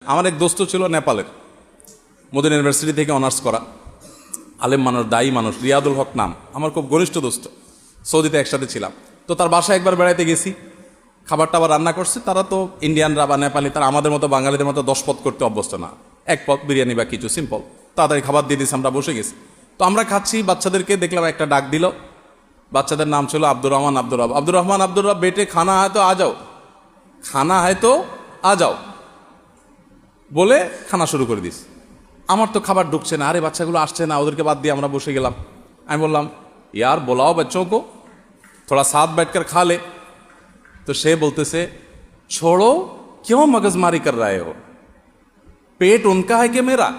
আমার এক দোস্ত ছিল নেপালের, মদিনা ইউনিভার্সিটি থেকে অনার্স করা, আলেম মানুষ, দায়ী মানুষ, রিয়াদুল হক নাম, আমার খুব ঘনিষ্ঠ দোস্ত। সৌদিতে একসাথে ছিলাম, তো তার বাসায় একবার বেড়াইতে গেছি। খাবার টাবার রান্না করছে, তারা তো ইন্ডিয়ানরা বা নেপালি, তারা আমাদের মতো বাঙালিদের মতো 10 পদ করতে অভ্যস্ত না, এক পদ বিরিয়ানি বা কিছু সিম্পল, তাড়াতাড়ি খাবার দিয়ে দিয়েছে, আমরা বসে গেছি। তো আমরা খাচ্ছি, বাচ্চাদেরকে দেখলাম একটা ডাক দিল, বাচ্চাদের নাম ছিল আব্দুর রহমান, আব্দুর রহমান, বেটে খানা হয় তো আ যাও, খানা হয় তো আ যাও বলে খানা শুরু করে দিস। আমার তো খাবার ঢুকছে না, আরে বাচ্চাগুলো আসছে না, ওদেরকে বাদ দিয়ে আমরা বসে গেলাম। আমি বললাম ইয়ার বোলাও বাচ্চোं को थोड़ा साथ बैठकर खा ले। तो সে বলতেছে छोड़ो क्यों मगजमारी कर रहे हो, पेट उनका है कि मेरा।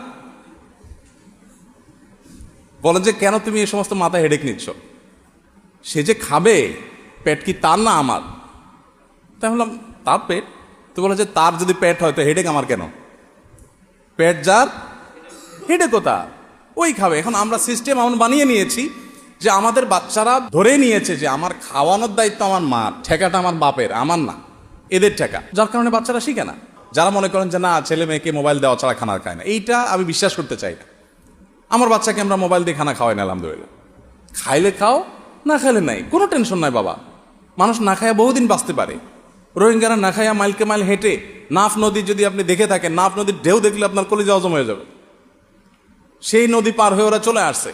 বলে যে কেন তুমি এই সমস্ত মাথা হেডেক নিচ্ছ, সে যে খাবে পেট কি তার না আমার। তাই বললাম তার পেট। তো বলে যে তার যদি পেট হয় তো হেডেক আমার কেন, পেট যার হেডে কোথা, ওই খাবে। এখন আমরা সিস্টেম এমন বানিয়ে নিয়েছি যে আমাদের বাচ্চারা ধরে নিয়েছে যে আমার খাওয়ানোর দায়িত্ব আমার মা, ঠেকাটা আমার বাপের, আমার না, এদের ঠেকা। যার কারণে বাচ্চারা শিখে না। যারা মনে করেন যে না ছেলে মেয়েকে মোবাইল দেওয়া ছাড়া খানা খায় না, এইটা আমি বিশ্বাস করতে চাই না। আমার বাচ্চাকে আমরা মোবাইল দিয়ে খানা খাওয়াই না, আলহামদুলিল্লাহ। খাইলে খাও, না খাইলে নাই, কোনো টেনশন নাই বাবা। মানুষ না খায়া বহুদিন বাঁচতে পারে। রোহিঙ্গারা না খায়া মাইলকে মাইল হেঁটে, নাফ নদী যদি আপনি দেখে থাকেন, নাফ নদীর ঢেউ দেখলে আপনার কলিজা হজম হয়ে যাবে। সেই নদী পার হয়ে ওরা চলে আসছে।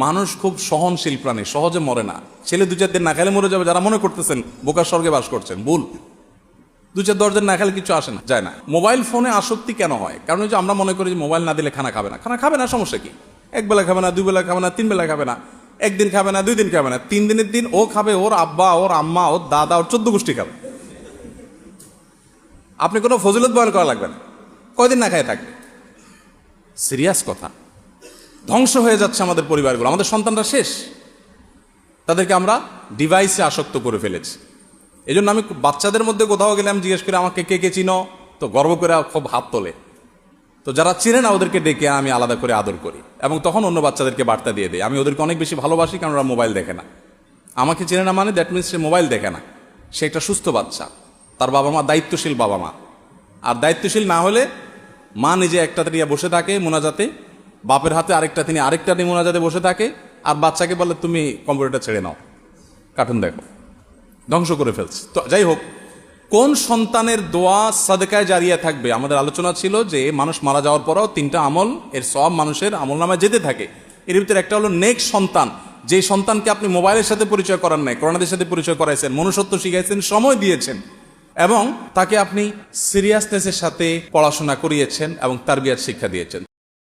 মানুষ খুব সহনশীল প্রাণী, সহজে মরে না। ছেলে 2-4 দিন না খাইলে মরে যাবে, যারা মনে করতেছেন বোকার স্বর্গে বাস করছেন, ভুল। 2-4-10 দিন না খাইলে কিছু আসে না, যায় না। মোবাইল ফোনে আসক্তি কেন হয়? কারণ যে আমরা মনে করি যে মোবাইল না দিলে খানা খাবে না। খানা খাবে না, সমস্যা কি? 1 বেলা খাবে না, 2 বেলা খাবে না, 3 বেলা খাবে না, 1 দিন খাবে না, 2 দিন খাবে না, 3 দিনের দিন ও খাবে, ওর আব্বা, ওর আম্মা, ওর দাদা, ওর 14 গোষ্ঠী খাবে। আপনি কোনো ফজিলত বয়ান করা লাগবে না, কয়দিন না খায় থাকবে। সিরিয়াস কথা। ধ্বংস হয়ে যাচ্ছে আমাদের পরিবারগুলো, আমাদের সন্তানরা শেষ। তাদেরকে আমরা ডিভাইসে আসক্ত করে ফেলেছি। এই জন্য আমি বাচ্চাদের মধ্যে কোথাও গেলে আমি জিজ্ঞেস করি আমাকে কে কে চিনো, তো গর্ব করে খুব হাত তোলে। তো যারা চিনে না ওদেরকে ডেকে আমি আলাদা করে আদর করি, এবং তখন অন্য বাচ্চাদেরকে বার্তা দিয়ে দিই আমি ওদেরকে অনেক বেশি ভালোবাসি, কারণ ওরা মোবাইল দেখে না। আমাকে চিনে না মানে দ্যাট মিনস সে মোবাইল দেখে না, সে একটা সুস্থ বাচ্চা। তার বাবা মা দায়িত্বশীল বাবা মা। আর দায়িত্বশীল না হলে মা নিজে একটা নিয়ে বসে থাকে মোনাজাতে, বাপের হাতে আরেকটা, তিনি আরেকটা নিয়ে মোনাজাতে বসে থাকে, আর বাচ্চাকে বলে তুমি কম্পিউটারটা ছেড়ে নাও, কার্টুন দেখো। ধ্বংস করে ফেলছে। তো যাই হোক, কোন সন্তানের দোয়া সাদকায় জারিয়া থাকবে? আমাদের আলোচনা ছিল যে মানুষ মারা যাওয়ার পরও 3টা আমল, এর সব মানুষের আমল নামায় যেতে থাকে। এর ভিতরে একটা হলো নেক সন্তান, যে সন্তানকে আপনি মোবাইলের সাথে পরিচয় করান নাই, করোনাদের সাথে পরিচয় করাইছেন, মনুষ্যত্ব শিখাইছেন, সময় দিয়েছেন, এবং তাকে আপনি সিরিয়াসনেসের সাথে পড়াশোনা করিয়েছেন এবং তারবিয়াত শিক্ষা দিয়েছেন।